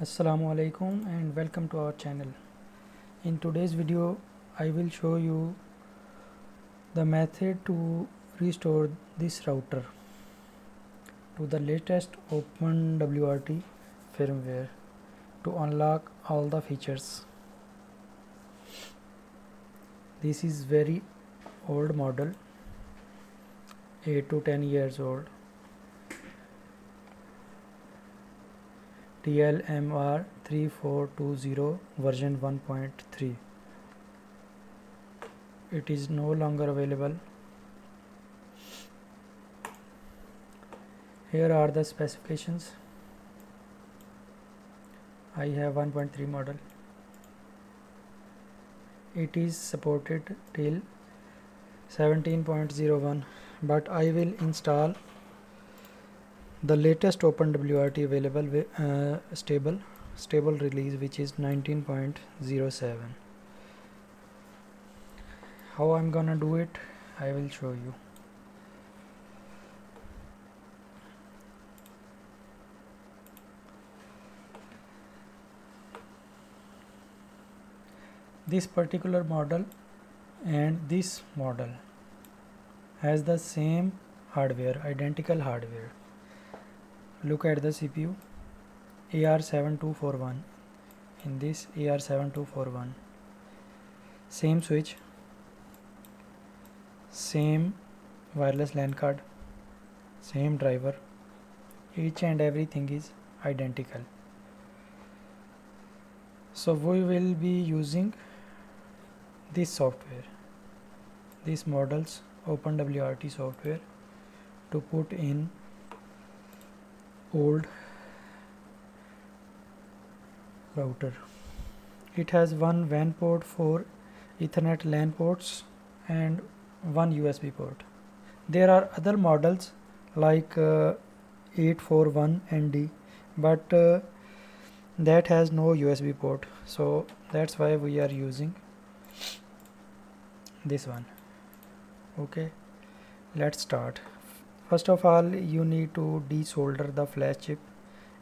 Assalamu alaikum and welcome to our channel. In today's video I will show you the method to restore this router to the latest OpenWRT firmware to unlock all the features. This is very old model, 8 to 10 years old, TLMR 3420 version 1.3. It is no longer available. Here are the specifications. I have 1.3 model. It is supported till 17.01, but I will install the latest OpenWRT available with stable release, which is 19.07. How I'm gonna do it, I will show you. This particular model and this model has the same hardware, identical hardware. Look at the CPU, AR7241. In this AR7241, same switch, same wireless LAN card, same driver, each and everything is identical. So we will be using this software, this model's OpenWRT software, to put in old router. It has one WAN port, 4 Ethernet LAN ports and one USB port. There are other models like 841ND, but that has no USB port, so that's why we are using this one. Okay, let's start. First of all, you need to desolder the flash chip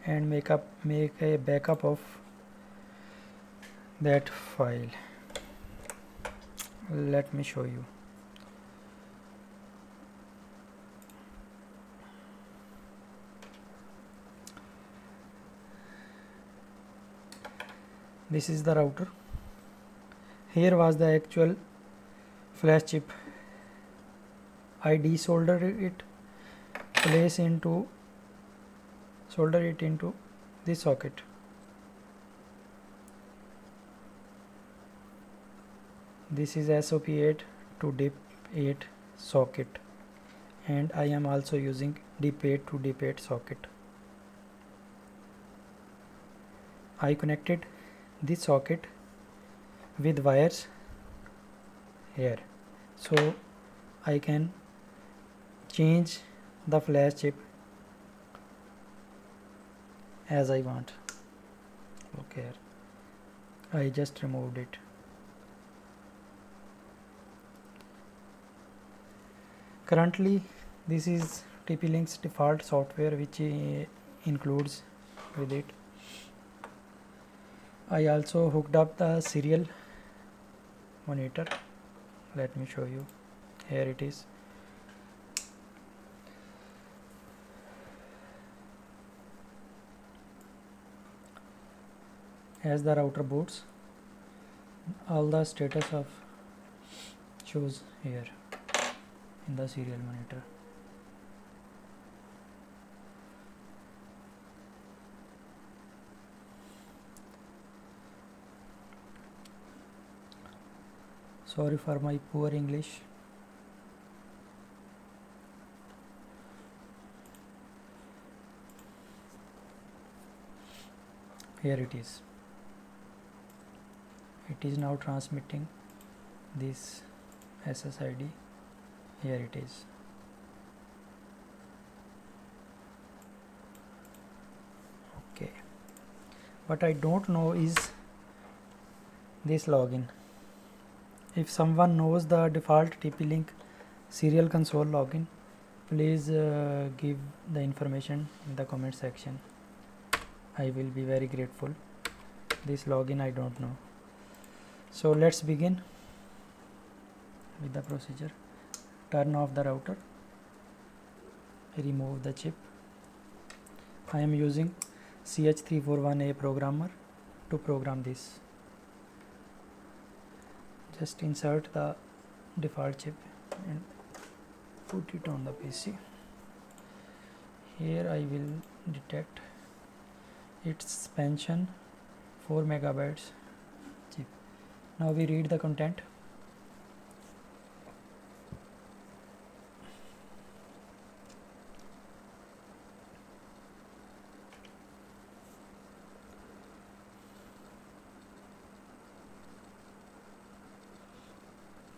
and make a backup of that file. Let me show you. This is the router. Here was the actual flash chip. I desoldered it, solder it into this socket. This is SOP8 to DIP8 socket, and I am also using DIP8 to DIP8 socket. I connected this socket with wires here, so I can change the flash chip as I want. Look here, I just removed it. Currently this is TP-Link's default software, which includes with it. I also hooked up the serial monitor. Let me show you. Here it is. As the router boots, all the status of shows here in the serial monitor. Sorry for my poor English. Here it is. It is now transmitting this SSID. Here it is. Okay. What I don't know is this login. If someone knows the default TP-Link serial console login, please give the information in the comment section. I will be very grateful. This login I don't know. So let's begin with the procedure. Turn off the router, remove the chip. I am using CH341A programmer to program this. Just insert the default chip and put it on the PC. Here I will detect its expansion 4 megabytes chip. Now we read the content.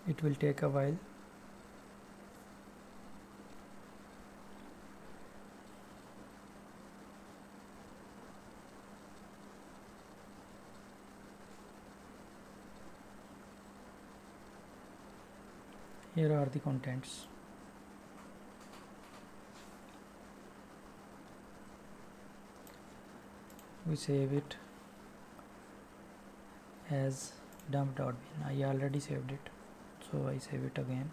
It will take a while. Here are the contents. We save it as dump.bin. I already saved it, so I save it again.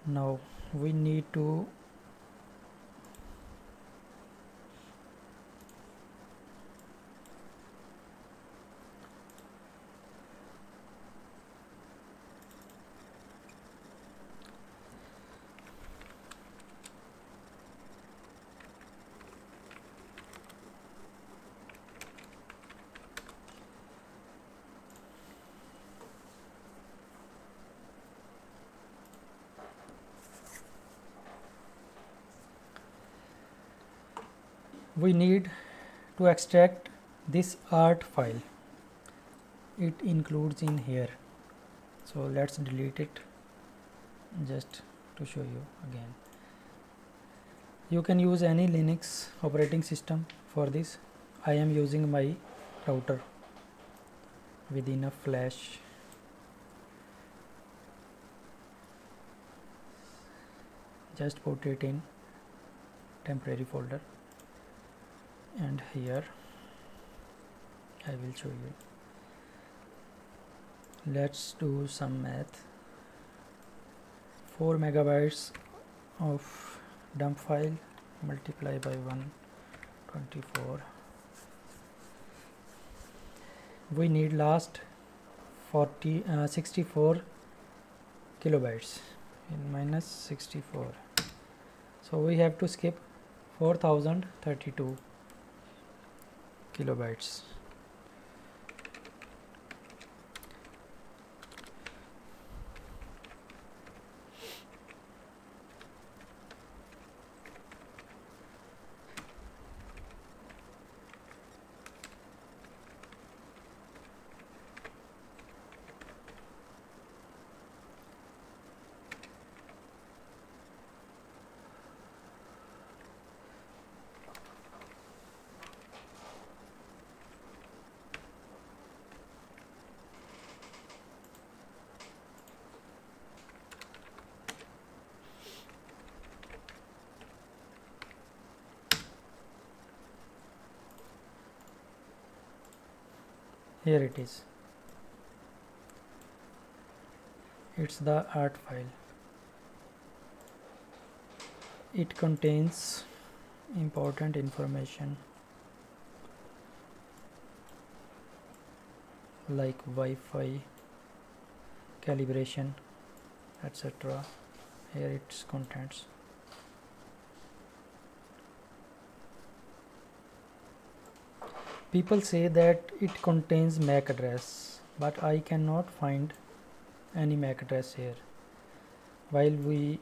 Now we need to extract this art file. It includes in here, so let's delete it just to show you again. You can use any Linux operating system for this. I am using my router with enough flash. Just put it in temporary folder, and here I will show you. Let's do some math. 4 megabytes of dump file multiply by 124. We need last 64 kilobytes in minus 64. So we have to skip 4032 kilobytes. Here it is. It's the art file. It contains important information like Wi-Fi, calibration, etc. Here its contents. People say that it contains MAC address, but I cannot find any MAC address here. While we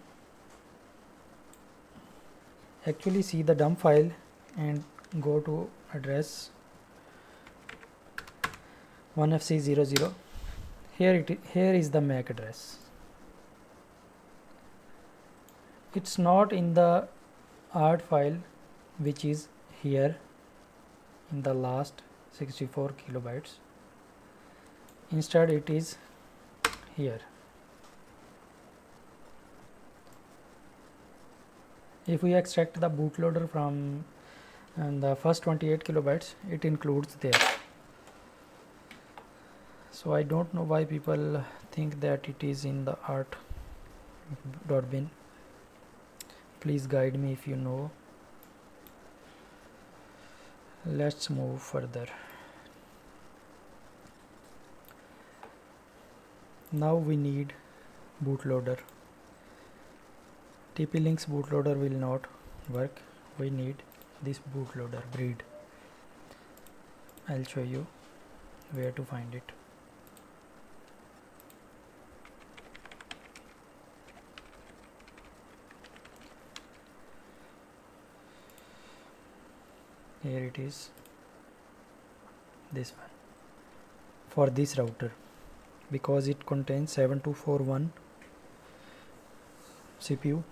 actually see the dump file and go to address 1FC00, here is the MAC address. It's not in the art file, which is here in the last 64 kilobytes. Instead it is here. If we extract the bootloader from and the first 28 kilobytes it includes there. So I don't know why people think that it is in the art.bin. Please guide me if you know. Let's move further. Now we need bootloader. TP-Link's bootloader will not work. We need this bootloader breed. I'll show you where to find it. Here it is, this one, for this router, because it contains 7241 CPU,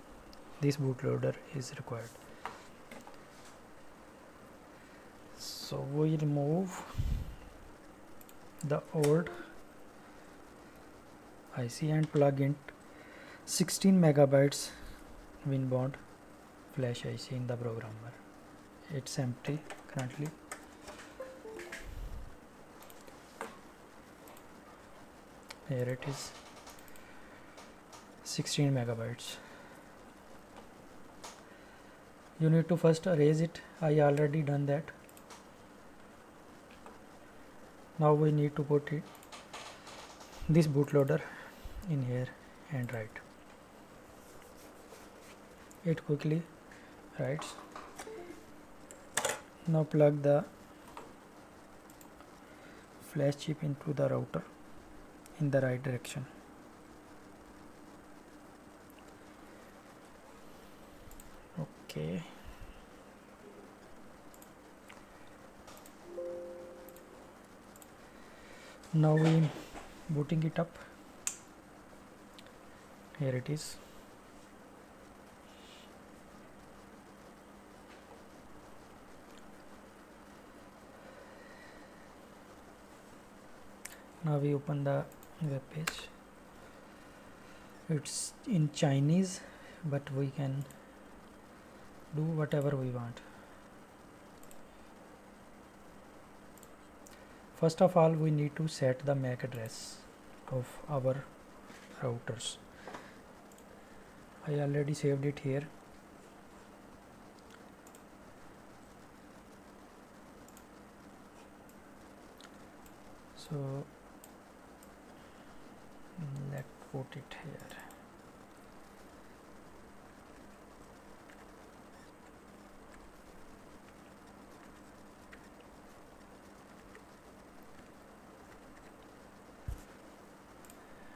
this bootloader is required. So we'll move the old IC and plug in 16 megabytes WinBond flash IC in the programmer. It's empty currently. Here it is, 16 megabytes. You need to first erase it. I already done that. Now we need to put this bootloader in here and write. It quickly writes. Now plug the flash chip into the router in the right direction. Okay. Now we booting it up. Here it is. Now we open the web page. It's in Chinese, but we can do whatever we want. First of all, we need to set the MAC address of our routers. I already saved it here. So let's put it here.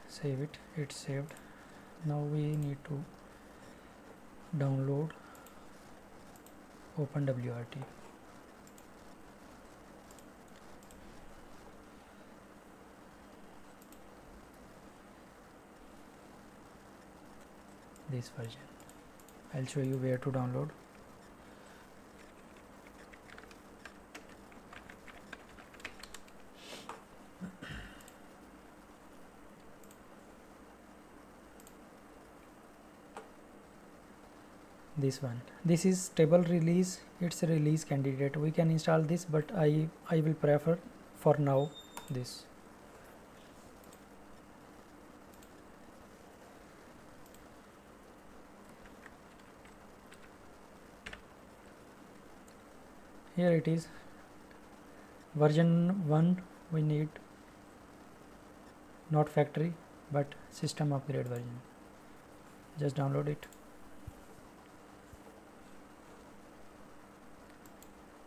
Save it. It's saved. Now we need to download OpenWRT. This version. I'll show you where to download. This one. This is stable release. It's a release candidate. We can install this, but I will prefer for now this. Here it is, version 1. We need not factory but system upgrade version. Just download it.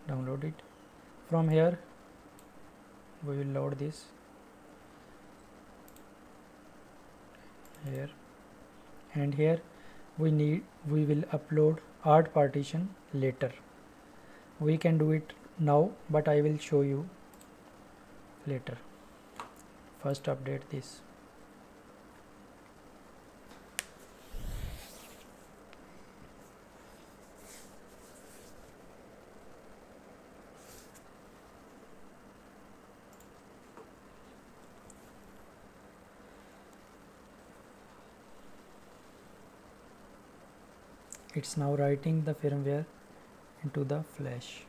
Download it. From here we will load this here, and here we will upload art partition later. We can do it now, but I will show you later. First update this. It's now writing the firmware into the flash.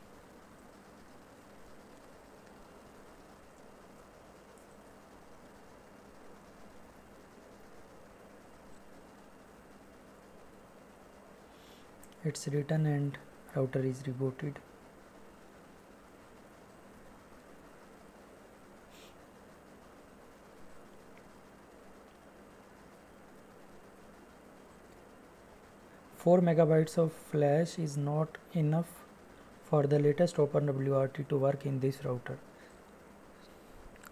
It's written and router is rebooted. Four megabytes of flash is not enough for the latest OpenWRT to work in this router.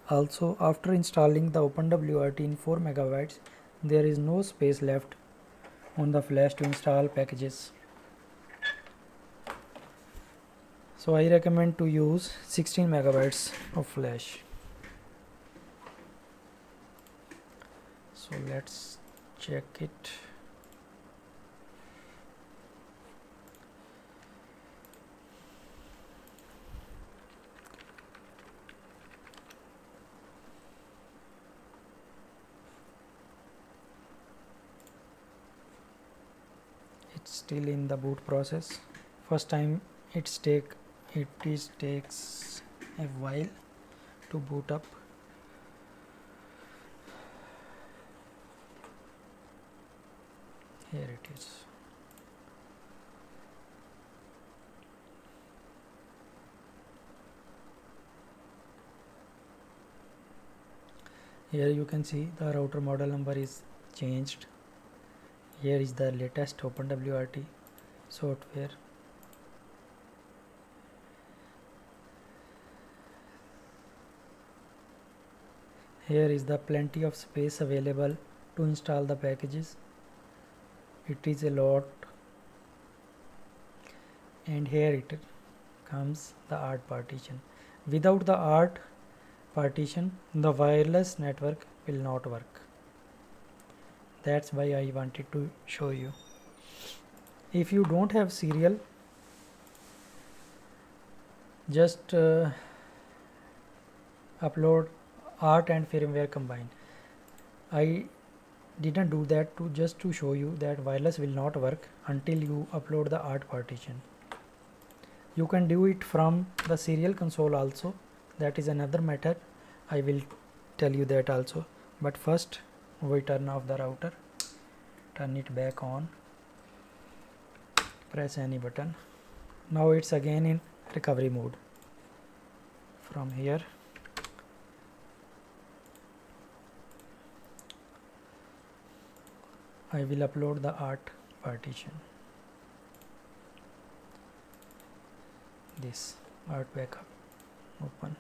Also, after installing the OpenWRT in 4 megabytes, there is no space left on the flash to install packages. So I recommend to use 16 megabytes of flash. So let's check it. It's still in the boot process. First time it takes a while to boot up. Here it is. Here you can see the router model number is changed. Here is the latest OpenWRT software. Here is the plenty of space available to install the packages. It is a lot. And here it comes the ART partition. Without the ART partition, the wireless network will not work. That's why I wanted to show you. If you don't have serial, just upload ART and firmware combined. I didn't do that just to show you that wireless will not work until you upload the ART partition. You can do it from the serial console also. That is another matter. I will tell you that also. But first we turn off the router, turn it back on, press any button. Now it's again in recovery mode. From here I will upload the ART partition. This ART backup, open.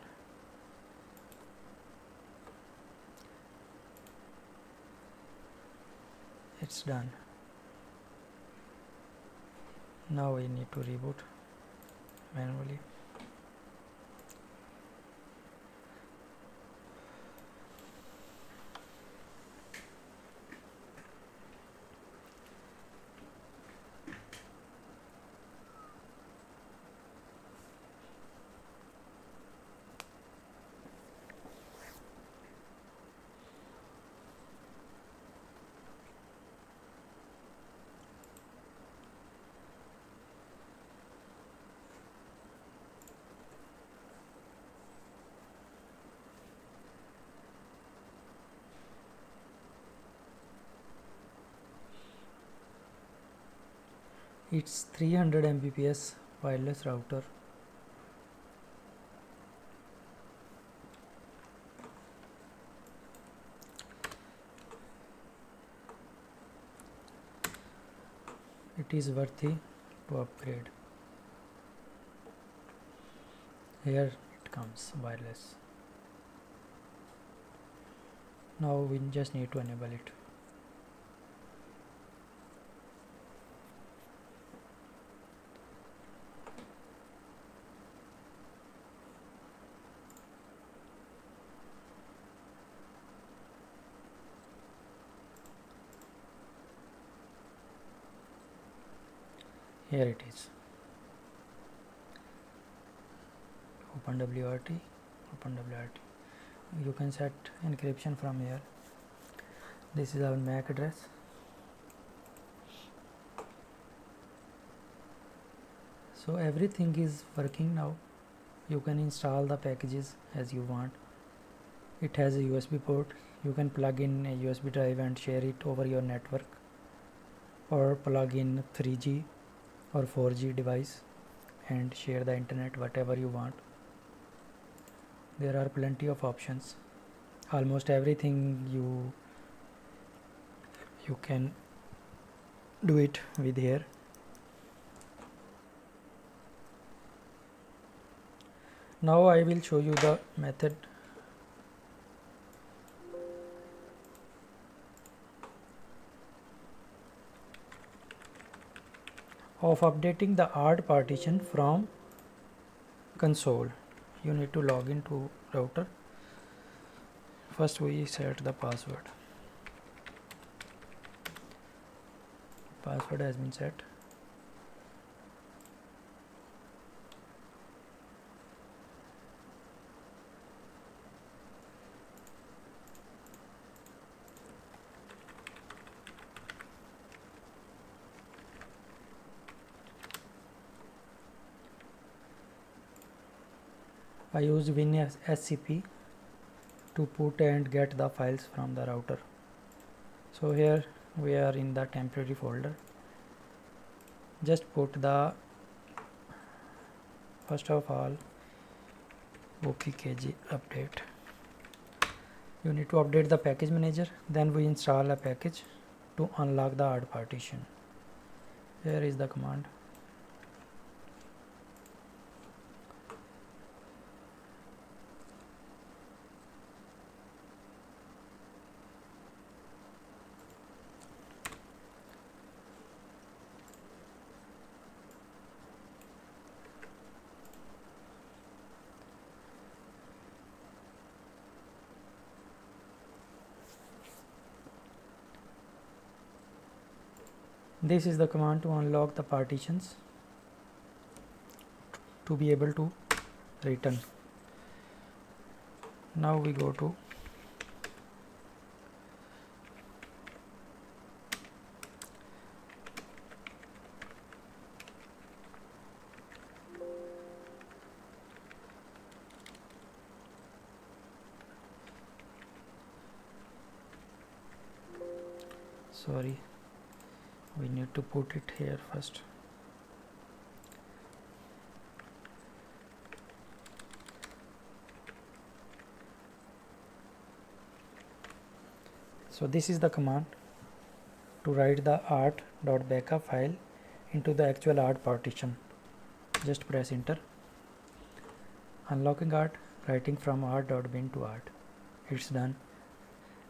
It's done. Now we need to reboot manually. It's 300 Mbps wireless router. It is worthy to upgrade. Here it comes wireless. Now we just need to enable it. Here it is. OpenWRT. You can set encryption from here. This is our MAC address. So everything is working now. You can install the packages as you want. It has a USB port. You can plug in a USB drive and share it over your network, or plug in 3G or 4G device and share the internet whatever you want. There are plenty of options. Almost everything you can do it with here. Now I will show you the method of updating the ARD partition from console. You need to log into router. First we set the password. Password has been set. I use WinSCP to put and get the files from the router. So here we are in the temporary folder. Just put the first of all OPKG update. You need to update the package manager, then we install a package to unlock the ARD partition. Here is the command. This is the command to unlock the partitions to be able to return. Now we go to we need to put it here first. So this is the command to write the art.backup file into the actual ARD partition. Just press enter. Unlocking ARD, writing from art.bin to ARD. It's done.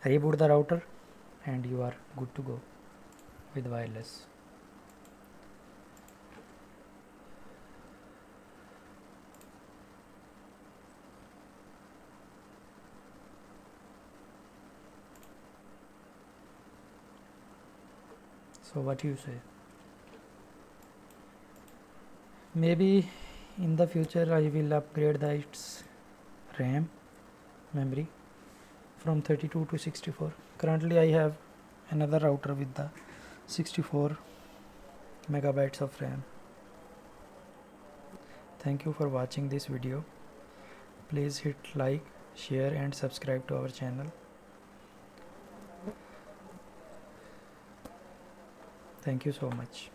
Reboot the router and you are good to go with wireless. So what you say? Maybe in the future I will upgrade its RAM memory from 32 to 64. Currently I have another router with the 64 megabytes of RAM. Thank you for watching this video. Please hit like, share and subscribe to our channel. Thank you so much.